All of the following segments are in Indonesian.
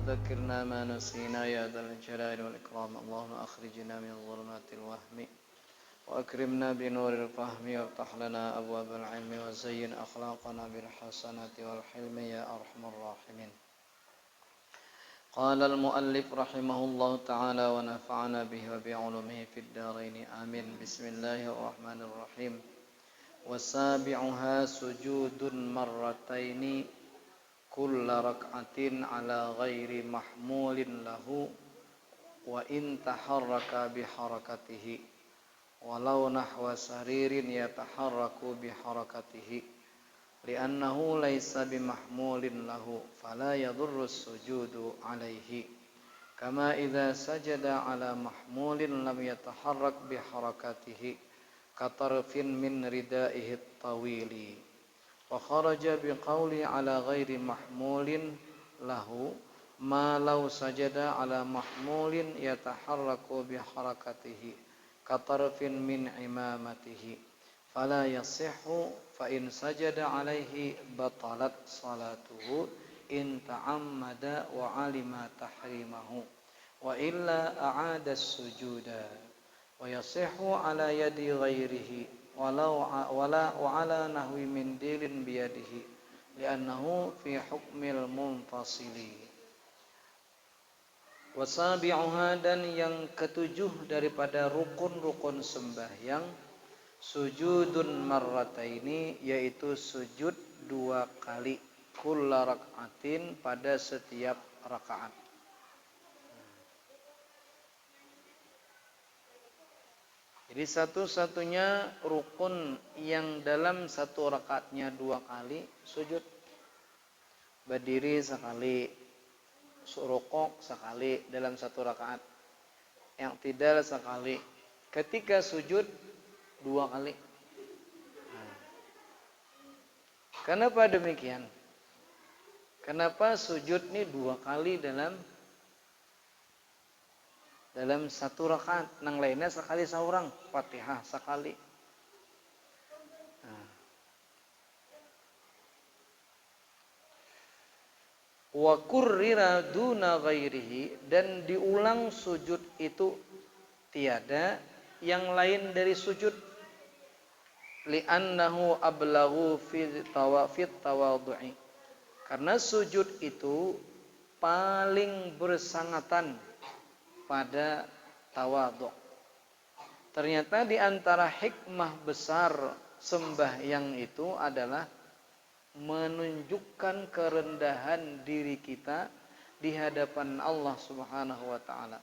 وذكرنا ما نسينا يا ذا الجلال والإكرام. اللهم أخرجنا من ظلمات الوهم وأكرمنا بنور الفهم وافتح لنا أبواب العلم وزين أخلاقنا بالحسنات والحلم يا أرحم الراحمين. قال المؤلف رحمه الله تعالى ونفعنا به وبعلومه في الدارين آمين. بسم الله الرحمن الرحيم. وسابعها سجود مرتين كل ركعة على غير محمول له وإن تحرك بحركته ولو نحو سرير يتحرك بحركته لأنه ليس بمحمول له فلا يضر السجود عليه كما إذا سجد على محمول لم يتحرك بحركته كطرف من ردائه الطويل. وخرج بقولي على غير محمول له ما لو سجد على محمول يتحرك بحركته كطرف من عمامته فلا يصح فإن سجد عليه بطلت صلاته إن تعمد وعلم تحريمه وإلا أعاد السجود ويصح على يد غيره ولا وعلى نحو منديل بيده لأنه في حكم المنفصل. Wasabi'uha, dan yang ketujuh daripada rukun-rukun sembahyang sujudun marrataini, yaitu sujud dua kali kulla rak'atin, pada setiap rakaat. Jadi satu-satunya rukun yang dalam satu rakaatnya dua kali sujud. Berdiri sekali, rukuk sekali dalam satu rakaat. Yang tidak sekali. Ketika sujud dua kali. Kenapa demikian? Kenapa sujud ini dua kali dalam satu rakaat? Nang lainnya sekali saurang, Fatihah sekali. Wa kurrira duna ghairihi, dan diulang sujud itu tiada yang lain dari sujud. Li'annahu ablaghu fit tawadhu'i, karena sujud itu paling bersangatan pada tawadhu. Ternyata di antara hikmah besar sembahyang itu adalah menunjukkan kerendahan diri kita di hadapan Allah Subhanahu wa taala.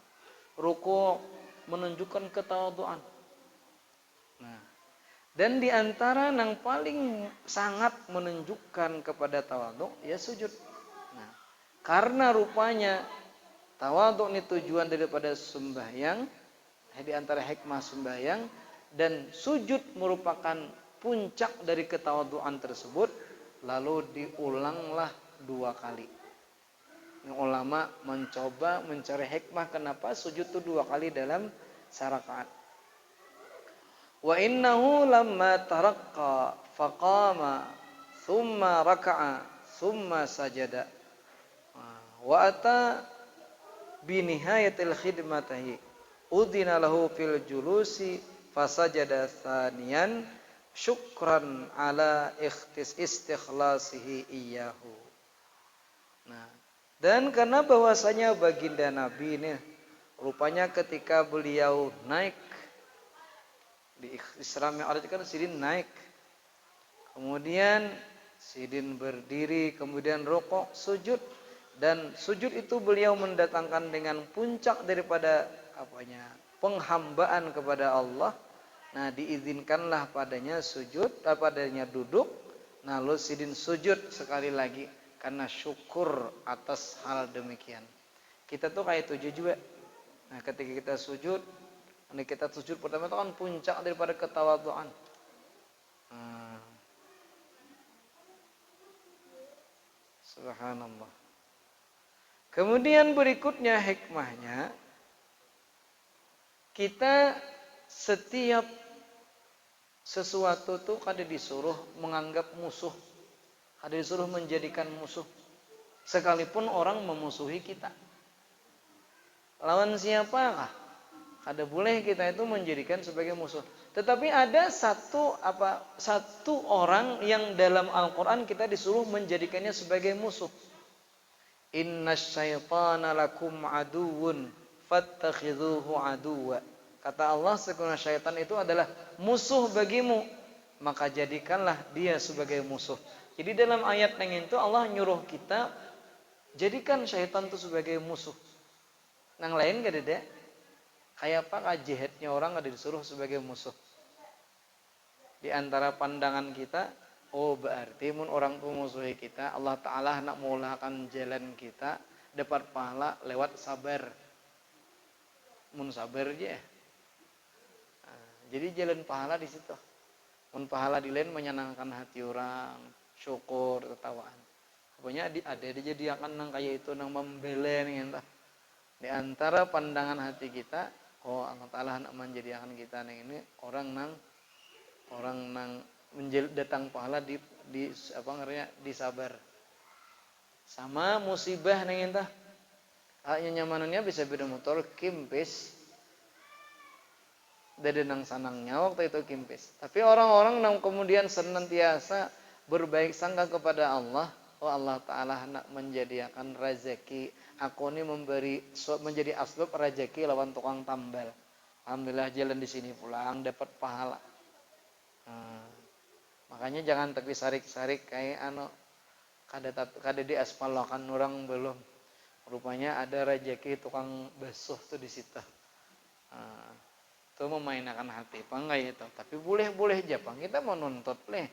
Ruku' menunjukkan ketawadhuan. Dan di antara yang paling sangat menunjukkan kepada tawadhu ya sujud. Karena rupanya tawadhu ini tujuan daripada sembahyang, di antara hikmah sembahyang, dan sujud merupakan puncak dari ketawadhuan tersebut, lalu diulanglah dua kali. Yang ulama mencoba mencari hikmah kenapa sujud itu dua kali dalam sarakaat. Wa innahu lamma taraqqa faqama thumma raka'a thumma sajada wa ata bi nihayatil khidmatihi udhina lahu fil julusi fasajada thaniyan syukran ala istikhlasihi iyyahu. Dan karena bahwasanya baginda Nabi ini rupanya ketika beliau naik di Isra Mi'raj kan sidin naik, kemudian sidin berdiri, kemudian rukuk, sujud, dan sujud itu beliau mendatangkan dengan puncak daripada penghambaan kepada Allah. Diizinkanlah padanya sujud, padanya duduk, lalu sidin sujud sekali lagi karena syukur atas hal demikian. Kita tuh kayak itu juga. Ketika kita sujud pertama itu kan puncak daripada ketawadhuan. Subhanallah. Kemudian berikutnya hikmahnya, kita setiap sesuatu tuh kada disuruh menganggap musuh, kada disuruh menjadikan musuh. Sekalipun orang memusuhi kita. Lawan siapakah? Ada boleh kita itu menjadikan sebagai musuh. Tetapi ada satu orang yang dalam Al-Qur'an kita disuruh menjadikannya sebagai musuh. Innasyaitana lakum aduwwun fattakhidhuhu aduwwa. Kata Allah, sesungguhnya syaitan itu adalah musuh bagimu, maka jadikanlah dia sebagai musuh. Jadi dalam ayat yang itu Allah nyuruh kita jadikan syaitan itu sebagai musuh. Nang lain gak ada. Kayak apa jihadnya orang ada disuruh sebagai musuh. Di antara pandangan kita, oh berarti mun orang itu musuhi kita, Allah Ta'ala nak memulakan jalan kita dapat pahala lewat sabar. Mun sabar aja. Nah, jadi jalan pahala di situ. Mun pahala di lain menyenangkan hati orang, syukur, ketawaan. Pokoknya ada jadi akan nang kayak itu nang membela nih entah. Di antara pandangan hati kita, oh Allah Ta'ala nak menjadikan kita ini orang nang datang pahala di sabar. Sama musibah neng entah. Hanya nyamanannya bisa beda motor kimpis. Dari nang sanangnya waktu itu kimpis. Tapi orang-orang yang kemudian senantiasa berbaik sangka kepada Allah, oh Allah Ta'ala nak menjadikan rezeki. Aku ini menjadi asbab rezeki lawan tukang tambal. Alhamdulillah jalan di sini pulang dapat pahala. Makanya jangan tapi sarik-sarik kayak kada di aspal kan orang belum. Rupanya ada rezeki tukang basuh tuh di situ. Itu memainkan hati, panggay itu. Tapi boleh Jepang kita mau nuntut leh.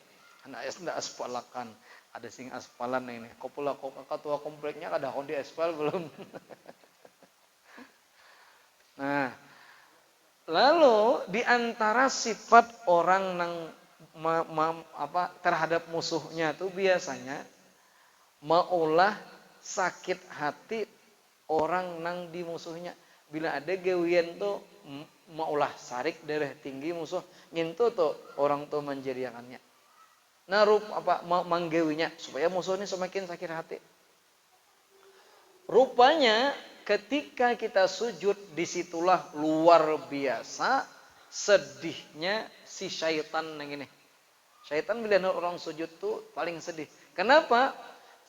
Anak aspalakan. Ada sing aspalan ini. Ketua kompleknya kada di aspal belum. Nah, lalu di antara sifat orang nang terhadap musuhnya tuh biasanya maulah sakit hati orang nang di musuhnya. Bila ada gawian tuh maulah sarik darah tinggi musuh, ngintu tuh orang tuh menjadikannya. Nah, manggawinya supaya musuh ini semakin sakit hati. Rupanya ketika kita sujud, disitulah luar biasa sedihnya si syaitan yang ini. Syaitan bila orang sujud tuh paling sedih. Kenapa?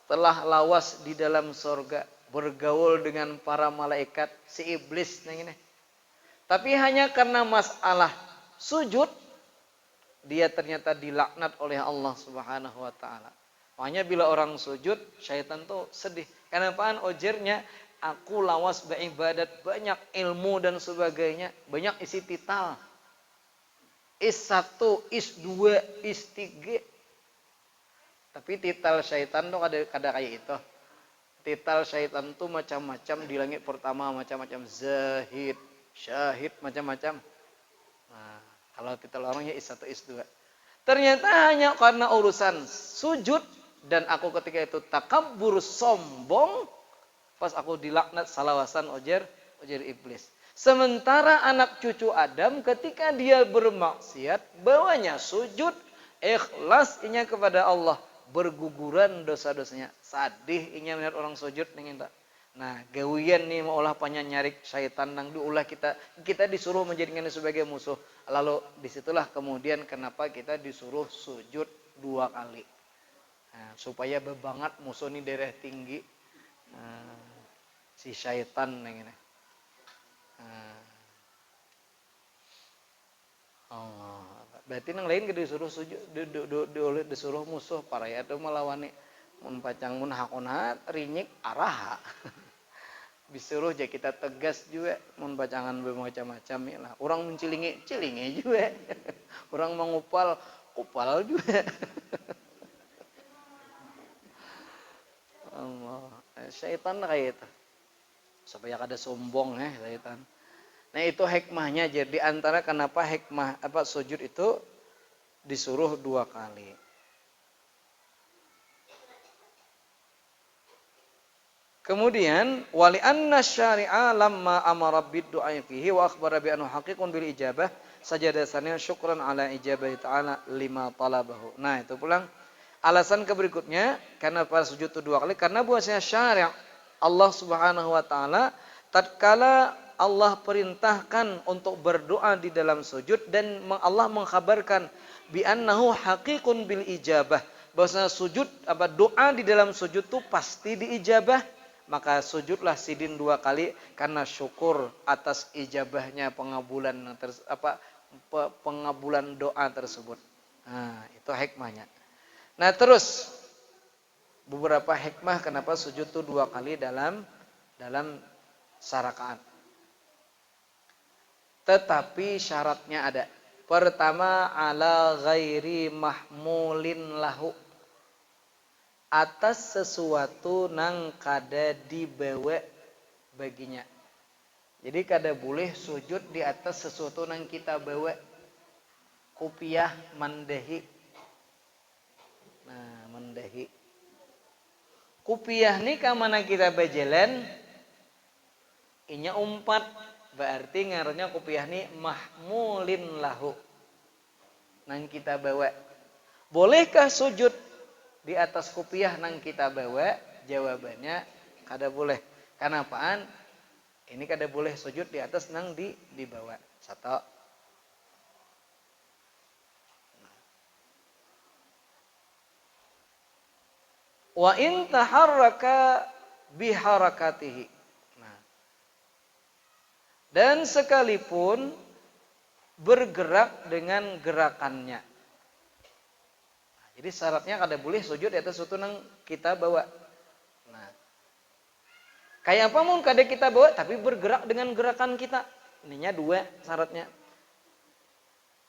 Setelah lawas di dalam sorga, bergaul dengan para malaikat, si iblis yang ini. Tapi hanya karena masalah sujud, dia ternyata dilaknat oleh Allah Subhanahu wa Ta'ala. Makanya bila orang sujud, syaitan tuh sedih. Kenapaan ojernya? Aku lawas beribadat, banyak ilmu dan sebagainya, banyak isi tital. Is 1, is 2, is 3. Tapi tital syaitan tuh kada kayak itu. Tital syaitan tuh macam-macam di langit pertama, macam-macam zahid, syahid, macam-macam. Nah, kalau titel orangnya is 1, is 2. Ternyata hanya karena urusan sujud dan aku ketika itu takabur sombong, pas aku dilaknat salawasan ojer iblis. Sementara anak cucu Adam ketika dia bermaksiat, bawanya sujud, ikhlas inya kepada Allah, berguguran dosa-dosanya. Sadih inya melihat orang sujud ning tak. Nah, gawian nih maulah penyanyarik syaitan nang diulah kita disuruh menjadikannya sebagai musuh. Lalu disitulah kemudian kenapa kita disuruh sujud 2 kali. Nah, supaya bebangat musuh ini darah tinggi. Nah, si syaitan yang ini. Allah. Berarti nang lain kita disuruh sujud, disuruh musuh para ya itu melawani mun pacang mun hakona rinyik araha. Disuruh aja kita tegas juga mun pacangan bermacam-macam ya lah. Orang mencilingi juga. Orang mengupal juga. Allah. Syaitan kayak itu. Supaya kada sombong syaitan. Nah, itu hikmahnya. Jadi antara kenapa hikmah sujud itu disuruh 2 kali. Kemudian wali anna syari'a lamma amara bid-du'a fihi wa akhbara bi annahu haqiqun bil ijabah sajada sanaya syukran ala ijabati ta'ala lima talabahu. Nah, itu pulang Alasan berikutnya, kenapa sujud itu 2 kali? Karena bahwasanya syari' Allah Subhanahu wa taala tatkala Allah perintahkan untuk berdoa di dalam sujud dan Allah mengkhabarkan bi annahu haqiqun bil ijabah, bahwasanya sujud doa di dalam sujud itu pasti diijabah, maka sujudlah sidin 2 kali karena syukur atas ijabahnya pengabulan pengabulan doa tersebut. Nah, itu hikmahnya. Nah, terus beberapa hikmah kenapa sujud itu 2 kali dalam sarakaat. Tetapi syaratnya ada. Pertama, ala ghairi mahmulin lahu. Atas sesuatu nang kada dibawa baginya. Jadi kada boleh sujud di atas sesuatu nang kita bawa. Kupiah mandahi. Nah, mandahi. Kupiah ni kamana kita berjalan, inya umpat, berarti ngarannya kupiah ni mahmulin lahu. Nang kita bawa. Bolehkah sujud di atas kupiah nang kita bawa? Jawabannya kada boleh. Kenapaan? Ini kada boleh sujud di atas nang dibawa. Satu. Wa in taharraka biharakatihi. Nah. Dan sekalipun bergerak dengan gerakannya. Nah, jadi syaratnya kada boleh sujud di atas sesuatu nang kita bawa. Nah. Kayak apa mun kada kita bawa tapi bergerak dengan gerakan kita. Ininya 2 syaratnya.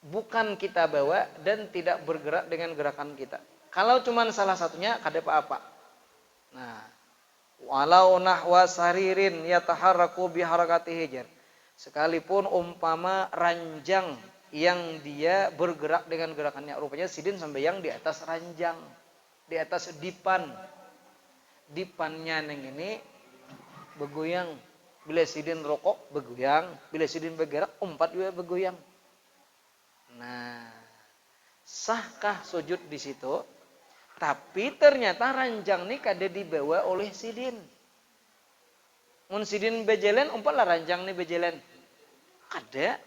Bukan kita bawa dan tidak bergerak dengan gerakan kita. Kalau cuma salah satunya kada apa-apa. Nah, walau nahwa saririn yataharraku biharakatihi jar. Sekalipun umpama ranjang yang dia bergerak dengan gerakannya, rupanya sidin sampai yang di atas ranjang, di atas dipan. Dipannya neng ini bergoyang. Bila sidin rokok bergoyang, bila sidin bergerak umpat juga bergoyang. Nah, sahkah sujud di situ? Tapi ternyata ranjang ini kada dibawa oleh sidin. Mun sidin bejalan, umpatlah ranjang ini bejalan. Kada.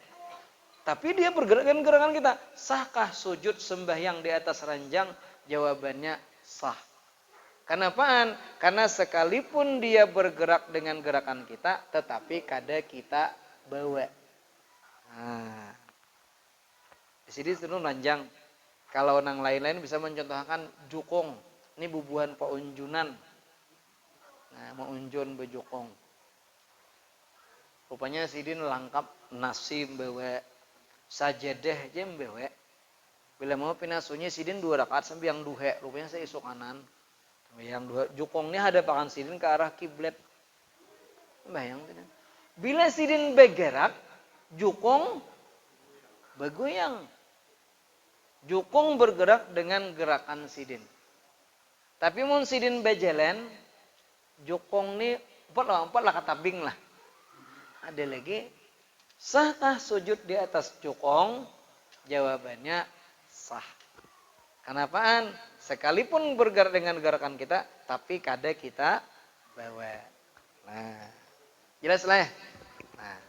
Tapi dia bergerak dengan gerakan kita. Sahkah sujud sembahyang di atas ranjang? Jawabannya sah. Kenapaan? Karena sekalipun dia bergerak dengan gerakan kita, tetapi kada kita bawa. Nah, di sini itu ranjang. Kalau nang lain-lain bisa mencontohkan jukong. Ini bubuhan paunjunan. Nah, maunjun bejukong. Rupanya sidin lengkap nasi bawa, sajadah aja bawa. Bila mau pinasunya sidin 2 rakaat sambil yang 2. Rupanya saya isuk kanan. Yang 2 jukong ini hadapan sidin ke arah kiblat. Bayang tidak? Bila sidin bergerak, jukong bergoyang. Jukung bergerak dengan gerakan sidin. Tapi mun sidin bejalan, jukung ni empat lah kata bing lah. Ada lagi, sahkah sujud di atas jukung? Jawabannya sah. Kenapaan? Sekalipun bergerak dengan gerakan kita, tapi kada kita bawa. Nah, jelas lah ya. Nah.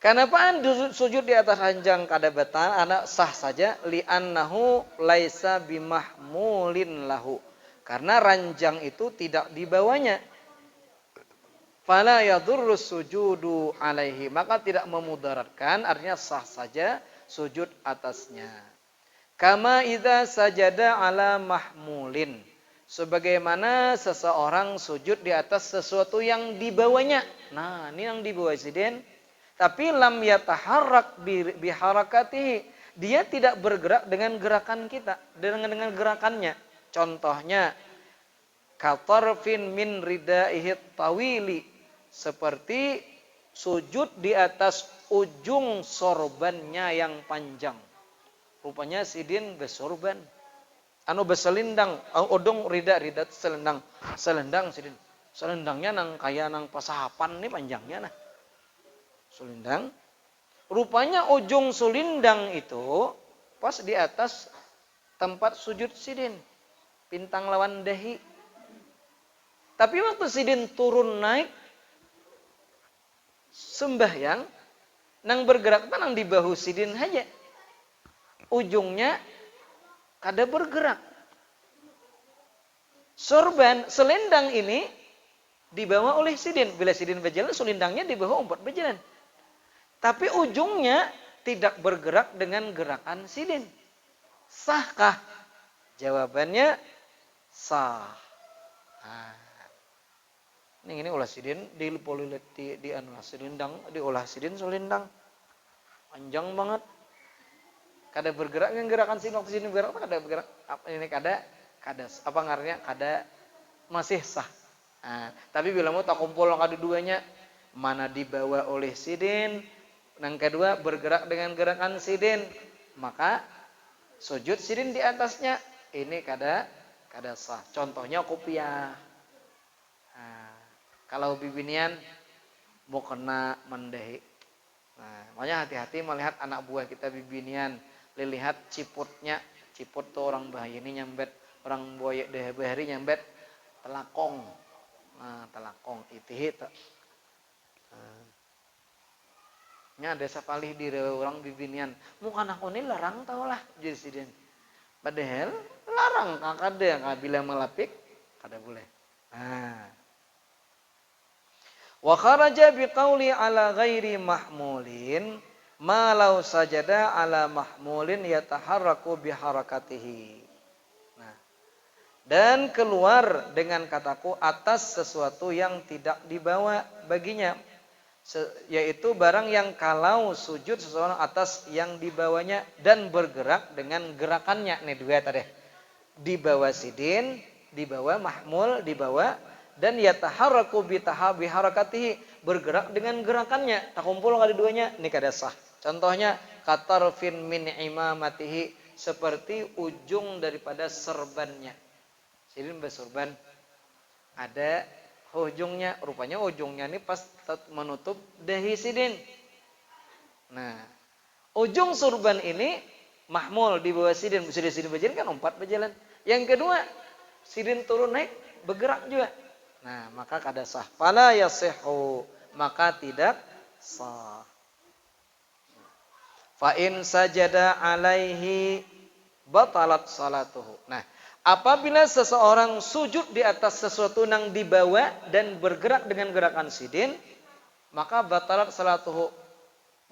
Kenapaan sujud di atas ranjang kada batal? Anak sah saja li'annahu laisa bimahmulin lahu. Karena ranjang itu tidak dibawanya. Fala yadurru sujudu alaihi. Maka tidak memudaratkan, artinya sah saja sujud atasnya. Kama idza sajada ala mahmulin. Sebagaimana seseorang sujud di atas sesuatu yang dibawanya. Nah, ini yang dibawa sidin. Tapi lam yataharrak biharakatihi. Dia tidak bergerak dengan gerakan kita, dengan gerakannya. Contohnya katarfin min ridaihi tawili, seperti sujud di atas ujung sorbannya yang panjang. Rupanya sidin besorban. Beselendang, odong rida selendang sidin. Selendangnya nang kaya nang pasahapan nih panjangnya nah. Sulindang. Rupanya ujung sulindang itu pas di atas tempat sujud sidin. Pintang lawan dahi. Tapi waktu sidin turun naik sembahyang, nang bergerak nang di bahu sidin aja. Ujungnya kada bergerak. Sorban, selendang ini dibawa oleh sidin. Bila sidin berjalan, selendangnya dibawa umpat berjalan. Tapi ujungnya tidak bergerak dengan gerakan sidin. Sahkah? Jawabannya sah. Nah, ini ulah sidin di selendang, diolah sidin selendang. Panjang banget. Kada bergerak dengan gerakan sidin, waktu sidin bergerak kada bergerak. Ini kada apa ngarannya? Kada masih sah. Nah, tapi bila mau tak kumpul kedua-duanya, mana dibawa oleh sidin, yang kedua bergerak dengan gerakan sidin, maka sujud sidin di atasnya ini kada sah. Contohnya kopiah. Nah, kalau bibinian mau kena mendehi. Nah, makanya hati-hati melihat anak buah kita bibinian, lihat ciputnya. Ciput tuh orang bahaya ini nyambet, orang buaya deh bahari nyambet telakong. Nah, telakong itihi tuh. Nya ada sapalih di orang bibinian. Muka aku ini larang tau lah jadi sidin. Padahal larang kada bila melapik kada boleh. Nah. Wa kharaja biqauli ala ghairi mahmulin ma law sajada ala mahmulin yataharraku biharakatihi. Nah. Dan keluar dengan kataku atas sesuatu yang tidak dibawa baginya. Yaitu barang yang kalau sujud seseorang atas yang dibawanya dan bergerak dengan gerakannya. Nih dua tadi. Dibawa sidin, dibawa mahmul, dibawa dan yataharraku biharakatihi, bergerak dengan gerakannya. Tak kumpul kedua-duanya, ini kada sah. Contohnya katarfin min imamatihi, seperti ujung daripada serbannya. Sidin bersorban ada ujungnya, rupanya ujungnya ini pas menutup dahi sidin. Nah, ujung surban ini mahmul di bawah sidin. Sidin berjalan kan umpat berjalan. Yang kedua, sidin turun naik bergerak juga. Nah, maka kada sah. Fala yasihhu, maka tidak sah. Fa in sajada alaihi batalat salatuhu. Nah, apabila seseorang sujud di atas sesuatu yang dibawa dan bergerak dengan gerakan sidin, maka batalat salatuhu.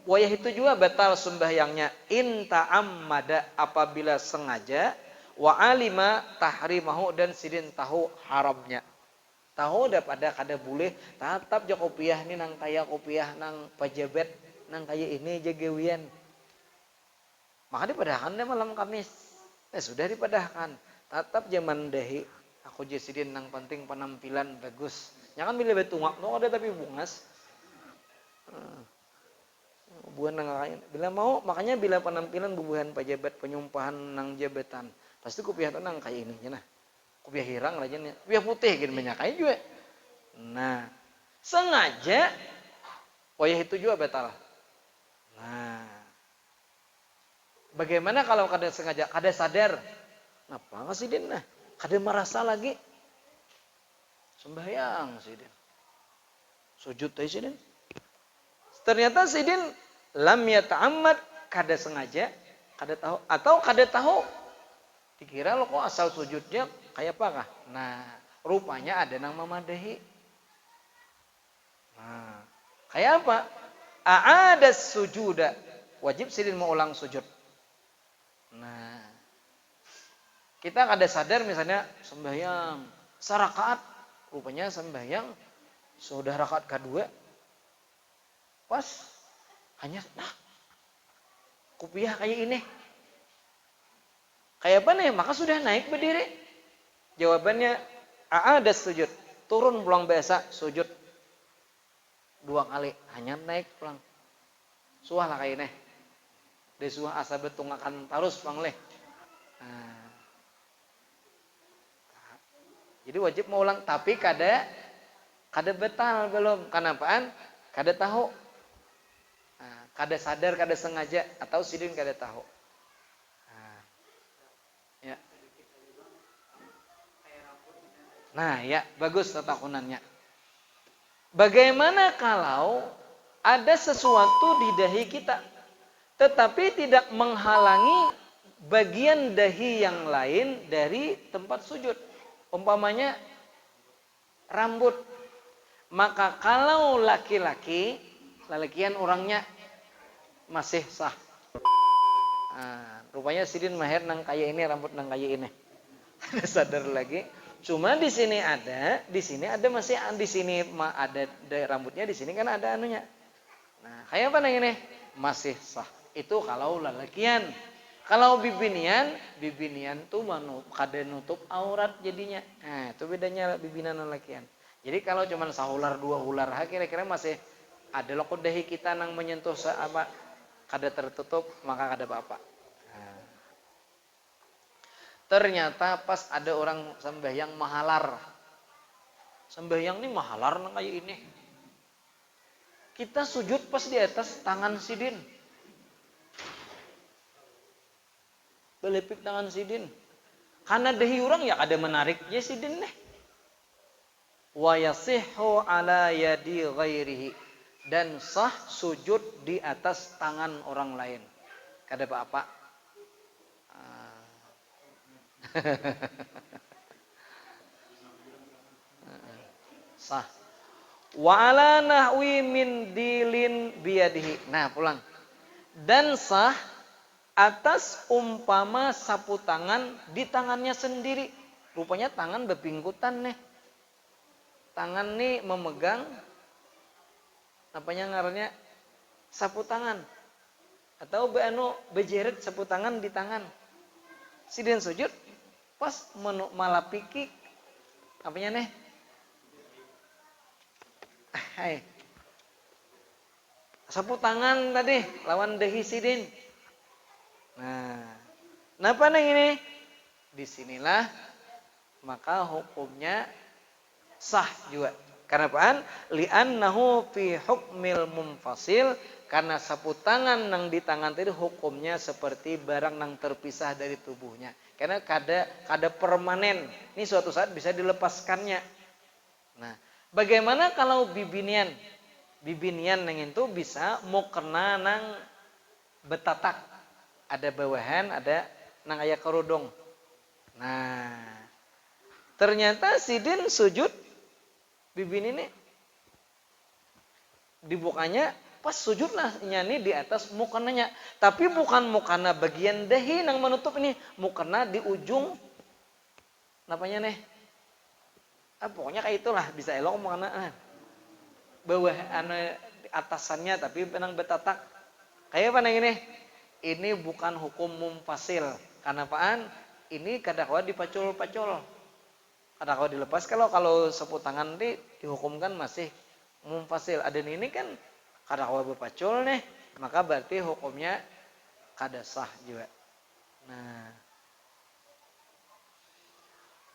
Wayah itu juga batal sembahyangnya. In ta'ammada, apabila sengaja, wa alima tahrimahu, dan sidin tahu haramnya. Tahu daripada kada boleh, tetap je kopiah ni nang kaya kopiah nang pejabat, nang kaya ini jagawian. Maka dipadahkan dia malam Kamis. Sudah dipadahkan. Tetap zaman dahi. Aku jesidin nang penting penampilan bagus. Jangan bila betungak no ada tapi bungas. Bukan nang lain. Bila mau makanya bila penampilan bubuhan pejabat penyumpahan nang jabatan. Pasti kopiah tu nang kaya ini nah. Kopiah hirang aja nih. Kopiah putih gitu banyak kaya juga. Nah, sengaja wayah itu juga batal. Nah, bagaimana kalau kada sengaja, kada sadar? Ngapa nggak sidin nah? Kada merasa lagi sembahyang sidin. Sujud tadi sidin. Ternyata sidin lam yata'ammad, kada sengaja, kada tahu atau kada tahu. Dikira lo kok asal sujudnya kayak apa kah? Nah, rupanya ada nang memadahi. Nah, kayak apa? A'ada sujuda. Wajib sidin mengulang sujud. Nah, kita kada sadar misalnya sembahyang sarakaat, rupanya sembahyang sudah rakaat kedua. Pas hanya kopiah kayak ini. Kayak apa nih? Maka sudah naik berdiri. Jawabannya ada sujud. Turun pulang biasa sujud 2 kali. Hanya naik pulang. Suah lah kayak ini. Desuah asa betungakan tarus pulang leh. Nah. Jadi wajib mau ulang. Tapi kada betal belum. Kenapaan? Kada tahu. Nah, kada sadar, kada sengaja. Atau sidin kada tahu. Ya, Nah ya, bagus tatakunannya. Bagaimana kalau ada sesuatu di dahi kita, tetapi tidak menghalangi bagian dahi yang lain dari tempat sujud? Umpamanya rambut. Maka kalau laki-laki, lalakian orangnya masih sah. Nah, rupanya sidin mahir nang kaya ini, rambut nang kaya ini. Sadar lagi. Cuma di sini ada masih di sini ada rambutnya, di sini kan ada anunya. Nah, kayak apa nang ini? Masih sah. Itu kalau lalakian. Kalau bibinian tuh kada nutup aurat jadinya. Nah, itu bedanya bibinan lalakian. Jadi kalau cuma sahular dua ular, kira-kira masih ada lokot dahi kita nang menyentuh apa kada tertutup, maka kada apa-apa. Nah. Ternyata pas ada orang sembahyang mahalar. Sembahyang ini mahalar nang kayak ini. Kita sujud pas di atas tangan sidin. Belepik tangan sidin. Karena dahi orang ya kada menariknya sidin nih. Wa yasihhu ala yadi ghairihi. Dan sah sujud di atas tangan orang lain. Kada apa-apa. Sah. Wa ala nahwi min dilin biyadihi. Nah, pulang. Dan sah atas umpama sapu tangan di tangannya sendiri. Rupanya tangan bepingkutan nih. Tangan nih memegang apanya ngarannya sapu tangan. Atau bejeret sapu tangan di tangan. Sidin sujud pas malah pikik apanya nih? Hai. Sapu tangan tadi lawan dahi sidin. Nah, kenapa nih ini? Disinilah maka hukumnya sah juga. Karena apaan? Li'annahu fi hukmil munfasil, karena sapu tangan nang di tangan tadi hukumnya seperti barang nang terpisah dari tubuhnya. Karena kada permanen. Ini suatu saat bisa dilepaskannya. Nah, bagaimana kalau bibinian? Bibinian nang itu bisa mau kena nang betatak. Ada bawahan, ada nang aya kerudung. Nah, ternyata sidin sujud bibin ini dibukanya pas sujud lah nyani di atas mukananya, tapi bukan mukana bagian dahi nang menutup ini, mukana di ujung napanya nih, pokoknya kayak itulah bisa elok mukana bawah atasannya tapi benang betatak kayak apa nang ini bukan hukum munfasil. Karena apaan? Ini kadang-kadang dipacul-pacul. Kadang-kadang dilepas. Kalau sapu tangan dihukumkan masih munfasil. Adan ini kan kadang-kadang berpacul nih, maka berarti hukumnya kada sah juga. Nah,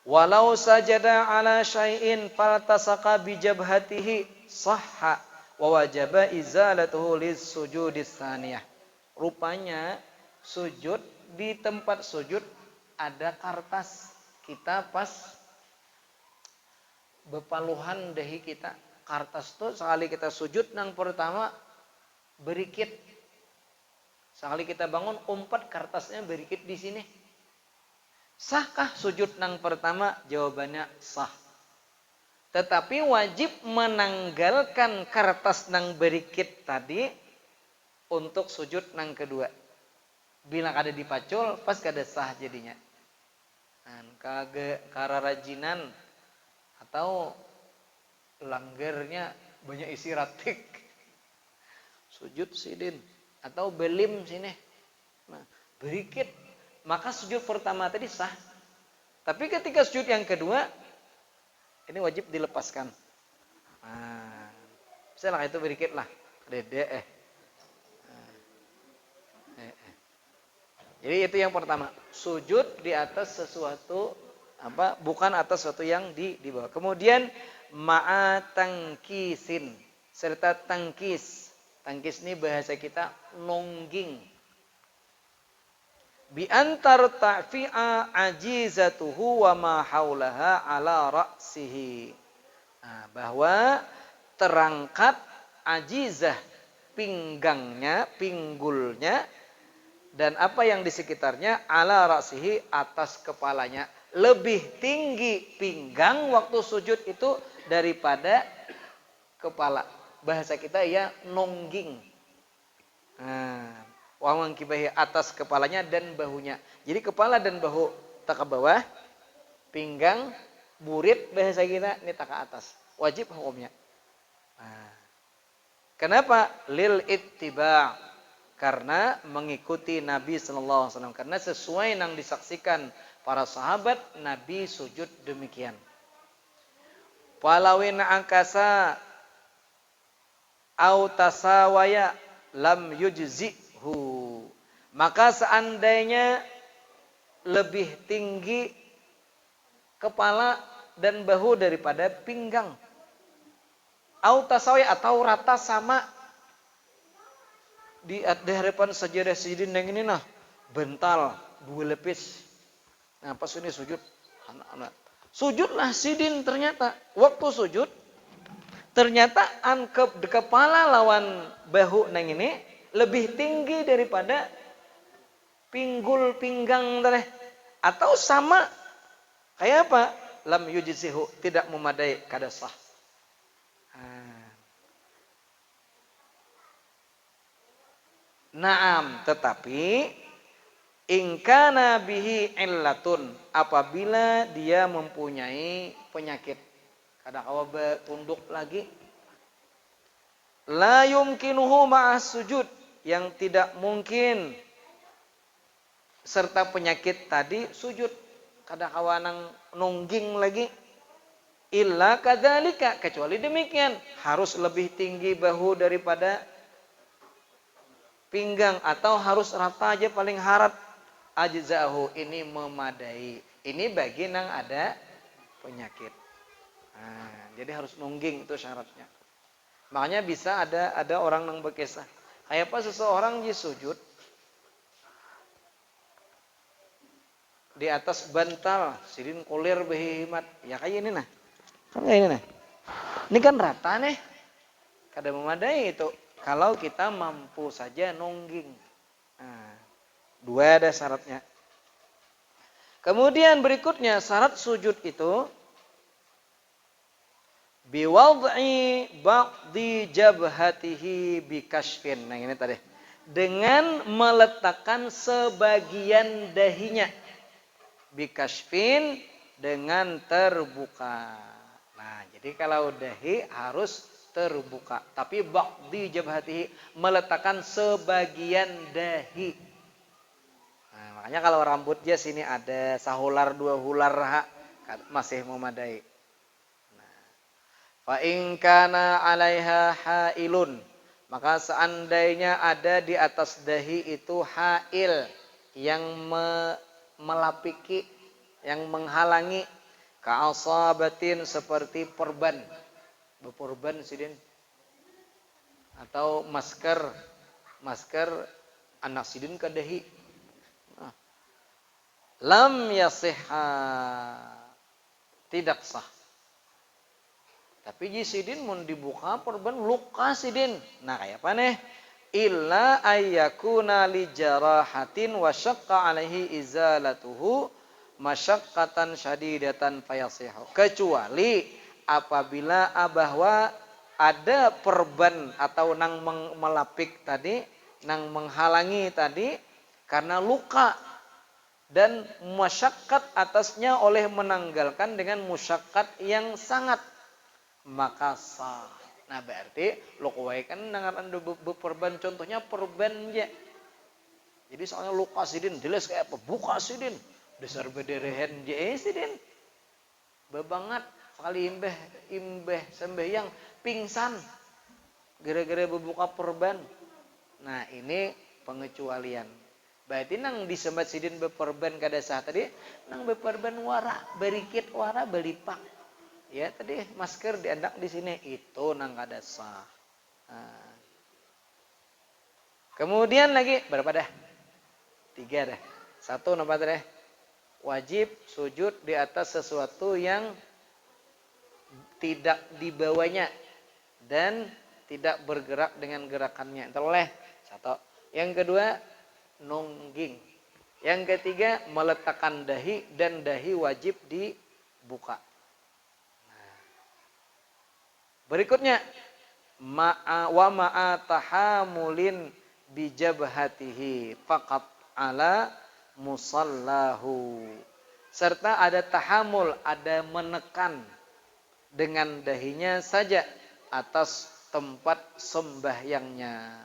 walau sajada ala syai'in faltasaka bijabhatihi sahha wa wajaba izalatuhu lis sujudis tsaniyah. Rupanya sujud di tempat sujud ada kartas. Kita pas bepaluhan dahi kita. Kartas tuh sekali kita sujud nang pertama berikit. Sekali kita bangun umpat kartasnya berikit di sini. Sahkah sujud nang pertama? Jawabannya sah. Tetapi wajib menanggalkan kertas nang berikit tadi untuk sujud nang kedua. Bila kada dipacul, pas kada sah jadinya. Kararajinan atau langgarnya banyak isi ratik. Sujud sidin atau belim sini. Nah, berikit. Maka sujud pertama tadi sah. Tapi ketika sujud yang kedua, ini wajib dilepaskan. Nah, misalnya itu berikit lah. Dede Jadi itu yang pertama, sujud di atas sesuatu bukan atas sesuatu yang di bawah. Kemudian ma'a tangkisin serta tangkis. Tangkis ini bahasa kita nongging. bi antar ta'fi'a ajizatuhu wa ma haulaha ala ra'sihi. Nah, bahwa terangkat ajizah pinggangnya, pinggulnya dan apa yang di sekitarnya ala ra'sihi atas kepalanya. Lebih tinggi pinggang waktu sujud itu daripada kepala. Bahasa kita ya nongging. Nah, wa mangkibahi atas kepalanya dan bahunya. Jadi kepala dan bahu tak ke bawah, pinggang, burit bahasa kita ini tak ke atas. Wajib hukumnya. Nah, kenapa? Lil ittiba'. Karena mengikuti Nabi sallallahu alaihi wasallam, karena sesuai yang disaksikan para sahabat Nabi sujud demikian. Walawin angkasa au tasawaya lam yujzihu. Maka seandainya lebih tinggi kepala dan bahu daripada pinggang. Au tasawaya atau rata sama di hadapan sajadah sidin yang ini nah bental dua lepis. Nah pas ini sujud anak-anak sujudlah sidin, ternyata waktu sujud ternyata kepala lawan bahu nang ini lebih tinggi daripada pinggul pinggang teh, atau sama kayak apa? Lam yujzihu, tidak memadai kada sah. Naam, tetapi ingkana bihi illatun, apabila dia mempunyai penyakit. Kadang kawa tunduk lagi. La yumkinuhu ma'as sujud, yang tidak mungkin serta penyakit tadi sujud. Kadang kawa nang nungging lagi. Illa kadzalika, kecuali demikian, harus lebih tinggi bahu daripada pinggang atau harus rata aja paling harap. Ajza'ahu, ini memadai. Ini bagi nang ada penyakit. Nah, jadi harus nungging itu syaratnya. Makanya bisa ada orang nang berkisah. Kayak apa seseorang di sujud di atas bantal, sidin kolir behimat. Ya kayak ini nah. Kan kayak ini nah. Ini kan rata nih. Kada memadai itu. Kalau kita mampu saja nungging. Nah, dua ada syaratnya. Kemudian berikutnya syarat sujud itu biwad'i ba'di jabhatihi bikashfin. Nah ini tadi. Dengan meletakkan sebagian dahinya bikashfin, dengan terbuka. Nah, jadi kalau dahi harus terbuka, tapi ba'di jabhatihi, meletakkan sebagian dahi. Nah, makanya kalau rambutnya sini ada sahular dua hular masih memadai. Nah, fa in kana 'alaiha hailun, maka seandainya ada di atas dahi itu hail yang melapiki, yang menghalangi, ka'asabatin, seperti perban. Beperban sidin atau masker anak sidin ke dahi. Nah, lam yasihha, tidak sah. Tapi ji sidin mun dibuka perban luka sidin. Nah kayak apa nih? Illa ayyakuna li jarahatin wa syaqqa alaihi izalatuhu masyaqqatan syadidatan fayasihu. Kecuali apabila bahwa ada perban atau nang melapik tadi, nang menghalangi tadi karena luka dan masyaqqat atasnya oleh menanggalkan dengan musyaqqat yang sangat, maka sah. Nah berarti lukuai kan dengan anda berperban, contohnya perban ya. Jadi soalnya luka sidin, jelas kayak apa? Buka sidin, dasar bederehen je sidin, bebangat. Sekali imbeh sembahyang pingsan gara-gara berbuka perban. Nah ini pengecualian. Berarti nang disembat sidin beperban kada sah tadi, nang beperban wara, berikit wara belipak. Ya tadi masker diandak di sini itu nang kada sah. Nah. Kemudian lagi berapa dah? 3 dah. Satu napa teh? Wajib sujud di atas sesuatu yang tidak dibawanya dan tidak bergerak dengan gerakannya. Teroleh satu. Yang kedua, nungging. Yang ketiga, meletakkan dahi dan dahi wajib dibuka. Berikutnya, ma'a tahamulin bijabhatihi faqat ala musallahu. Serta ada tahamul, ada menekan dengan dahinya saja atas tempat sembahyangnya.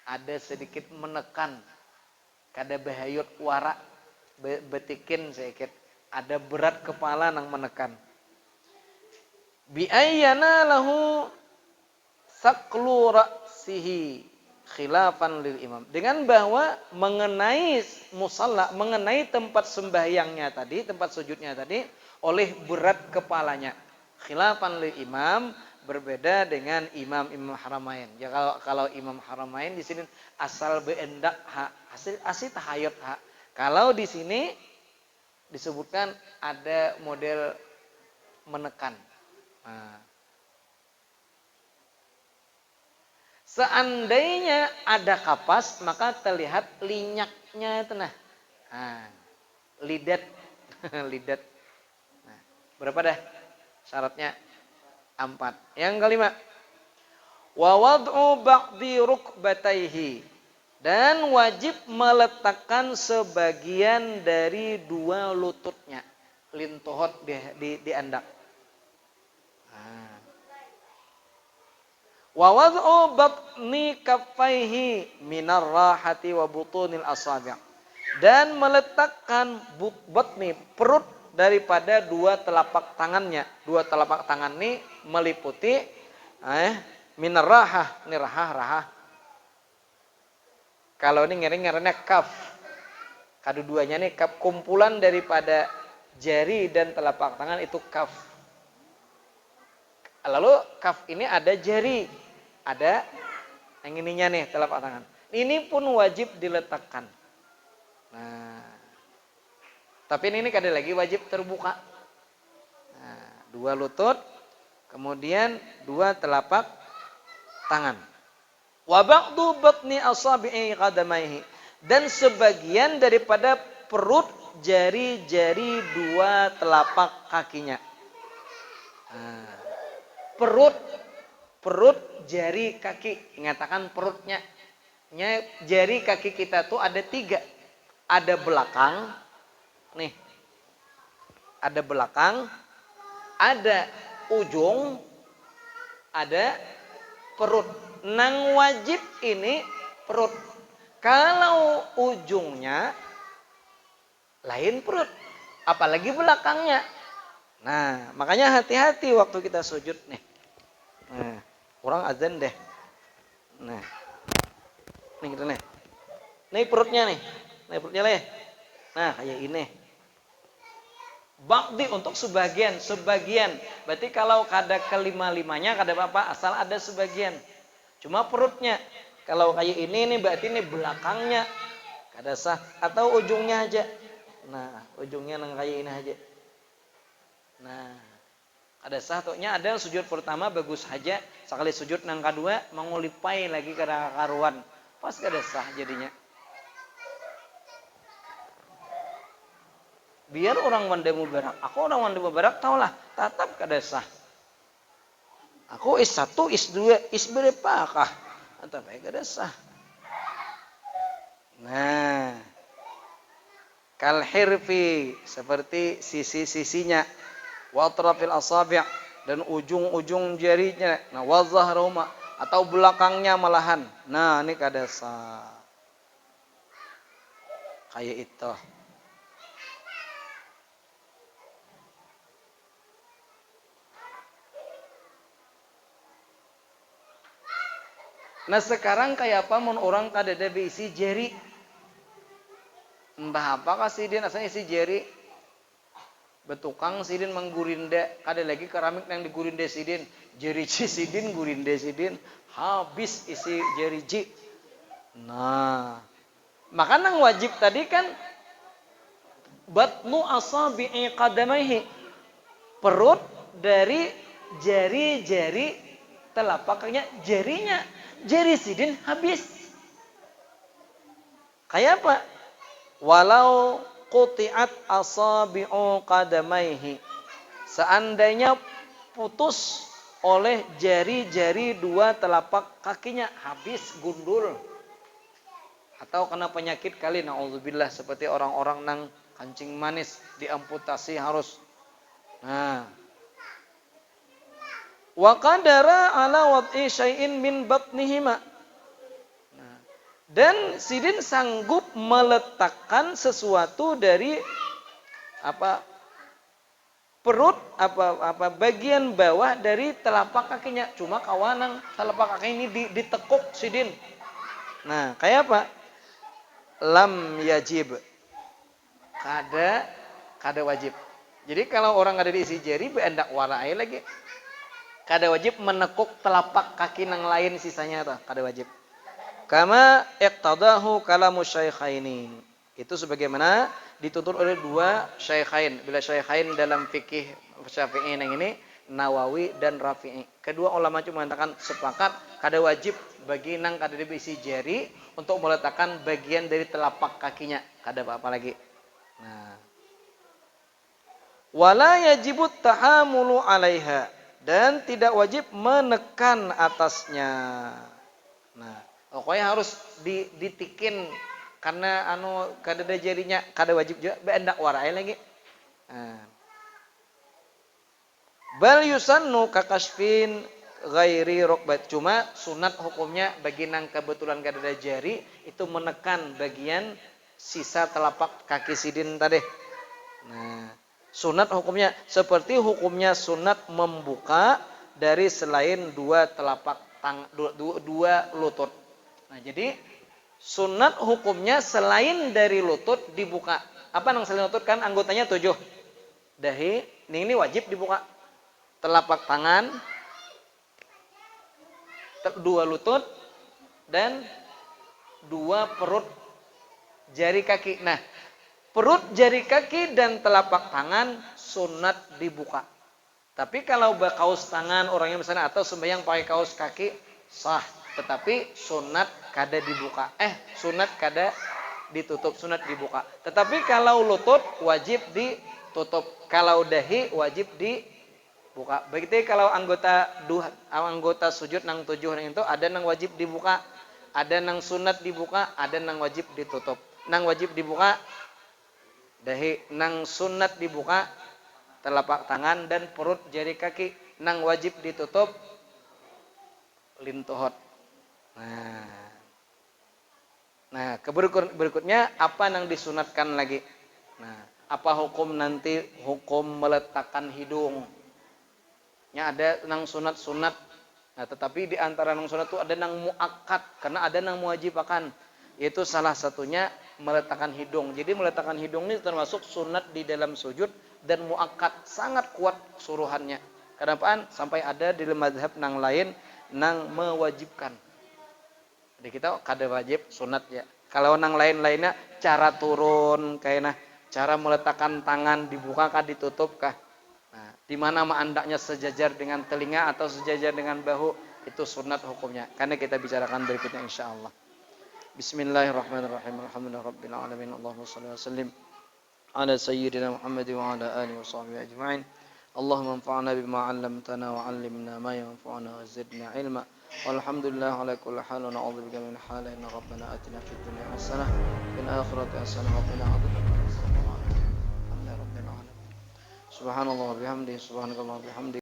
Ada sedikit menekan, kada bahayut wara betikin sedikit, ada berat kepala nang menekan. Bi ayyana lahu saqlu ra'sihi khilafan lil imam. Dengan bahwa mengenai musalla, mengenai tempat sembahyangnya tadi, tempat sujudnya tadi oleh berat kepalanya. Khilafan lil imam, berbeda dengan imam haramain. Ya kalau imam haramain di sini asal beendak ha, asli tahayut ha. Kalau di sini disebutkan ada model menekan. Nah. Seandainya ada kapas, maka terlihat linyaknya itu nah. Lidat. Lidat. Nah, berapa dah syaratnya? 4. Yang kelima, wa wad'u ba'di rukbatayhi, dan wajib meletakkan sebagian dari 2 lututnya, lintohot di andak. Wa wad'u batni kaffaihi minar rahati wa butunil asabi', dan meletakkan batni, perut daripada 2 telapak tangannya. 2 telapak tangan ini meliputi minar rahah, ini rahah. Kalau ini ngarannya kaf. Kedua-duanya nih kaf, kumpulan daripada jari dan telapak tangan itu kaf. Lalu kaf ini ada jari, ada yang ininya nih telapak tangan. Ini pun wajib diletakkan. Nah, tapi ini kada lagi wajib terbuka. Nah, 2 lutut, kemudian 2 telapak tangan. Wa ba'du batni asabi'i qadamaihi, dan sebagian daripada perut jari-jari 2 telapak kakinya. Nah, perut jari kaki, mengatakan perutnya. Jari kaki kita tuh ada 3. Ada belakang, nih. Ada belakang, ada ujung, ada perut. Nang wajib ini perut. Kalau ujungnya lain perut, apalagi belakangnya. Nah, makanya hati-hati waktu kita sujud nih. Nah, orang azan deh. Nah, nih gitu nih. Nih perutnya nih. Nih perutnya leh. Nah, kayak ini. Ba'di untuk sebagian. Berarti kalau kada kelima-limanya kada apa-apa, asal ada sebagian. Cuma perutnya. Kalau kayak ini nih berarti ini belakangnya. Kada sah. Atau ujungnya aja. Nah, ujungnya nang kayak ini aja. Nah, ada sah tuhnya, ada sujud pertama bagus aja, sekali sujud nang kedua mengulipai lagi ke karuan. Pas kada sah jadinya. Biar orang wanda mubarak, aku orang wanda mubarak taulah, tetap kada sah. Aku is 1, is 2, is berapa kah? Tapi kada sah. Nah, kal hirfi, seperti sisi-sisinya, wa atrafil asabi', dan ujung-ujung jarinya. Nah, wa zahruma, atau belakangnya malahan. Nah, ini kada sah. Kayak itu. Nah, sekarang kayak apa mun orang kada ada isi jari? Entah apa kasih dia asalnya isi jari. Betukang sidin menggurinda, kada lagi keramik yang digurinda sidin. Jari sidin gurinda sidin, habis isi jari ji. Nah, Maka nang wajib tadi kan batnu asabi'i qadamaihi, perut dari jari-jari telapak kakinya, jari sidin habis. Kayak apa? Walau quti'at asabi'u qadamaihi, seandainya putus oleh jari-jari dua telapak kakinya, habis, gundul. Atau kena penyakit kali, na'udzubillah, seperti orang-orang nang kancing manis, diamputasi harus. Nah, wa qadara ala wad'i syai'in min batnihima. Nah, dan sidin sanggup meletakkan sesuatu dari perut bagian bawah dari telapak kakinya. Cuma kawanang telapak kaki ini ditekuk sidin. Nah, kayak apa? Lam yajib, kada wajib. Jadi kalau orang ada di isi jari beendak warai lagi, kada wajib menekuk telapak kaki nang lain sisanya tuh, kada wajib. Kama iqtadahu kalamu syaikhaini, itu sebagaimana dituntut oleh dua syaikhain. Bila syaikhain dalam fikih Syafi'i yang ini Nawawi dan Rafi'i, kedua ulama cuma mengatakan sepakat kada wajib bagi nang kada diisi jari untuk meletakkan bagian dari telapak kakinya, kada apa-apa lagi. Nah, wala yajibut tahamulu 'alaiha, dan tidak wajib menekan atasnya. Nah, pokoknya harus ditikin karena kada ada jarinya, kada wajib juga beendak warai lagi. Nah, bal yusannu kakasfin ghairi rukbat, cuma sunat hukumnya bagi nang kebetulan kada ada jari itu menekan bagian sisa telapak kaki sidin tadi. Nah, sunat hukumnya seperti hukumnya sunat membuka dari selain dua telapak dua lutut. Nah, jadi sunat hukumnya selain dari lutut dibuka. Apa nang selain lutut kan anggotanya 7. Dahi, ini wajib dibuka. Telapak tangan, dua lutut, dan dua perut jari kaki. Nah, perut jari kaki dan telapak tangan sunat dibuka. Tapi kalau kaos tangan orangnya misalnya atau sembahyang pakai kaos kaki sah, tetapi sunat kada dibuka. Sunat kada ditutup, sunat dibuka. Tetapi kalau lutut wajib ditutup, kalau dahi wajib dibuka. Begitu kalau anggota sujud nang 7 nang itu ada nang wajib dibuka, ada nang sunat dibuka, ada nang wajib ditutup. Nang wajib dibuka dahi, nang sunat dibuka telapak tangan dan perut jari kaki, nang wajib ditutup lintuhot. Nah, berikutnya apa nang disunatkan lagi? Nah, apa hukum nanti hukum meletakkan hidung? Ya, ada nang sunat-sunat. Nah, tetapi di antara nang sunat itu ada nang muakkad, karena ada nang mewajibkan. Yaitu salah satunya meletakkan hidung. Jadi meletakkan hidung ini termasuk sunat di dalam sujud dan muakkad, sangat kuat suruhannya. Kenapa? Sampai ada di mazhab nang lain nang mewajibkan. Jadi kita kada wajib sunat ya. Kalau nang lain-lainnya cara turun kayak cara meletakkan tangan dibuka kah ditutup kah? Nah, di mana andaknya sejajar dengan telinga atau sejajar dengan bahu, itu sunat hukumnya. Karena kita bicarakan berikutnya insyaallah. Bismillahirrahmanirrahim. Alhamdulillahirabbil alamin. Allahumma shalli wa sallim ala sayyidina Muhammad wa ala alihi washabbihi ajma'in. Allahumma anfa'na bima 'allamtana wa 'allimna ma yanfa'una wa zidna 'ilma. Walhamdulillah ala kulli hal wa na'udzubika min halin. Rabbana atina fid dunya hasanah wa fil akhirati hasanah wa qina adzabannar. Alhamdulillahirabbil alamin. Subhanallah wa bihamdihi, subhanakallah wa bihamdihi.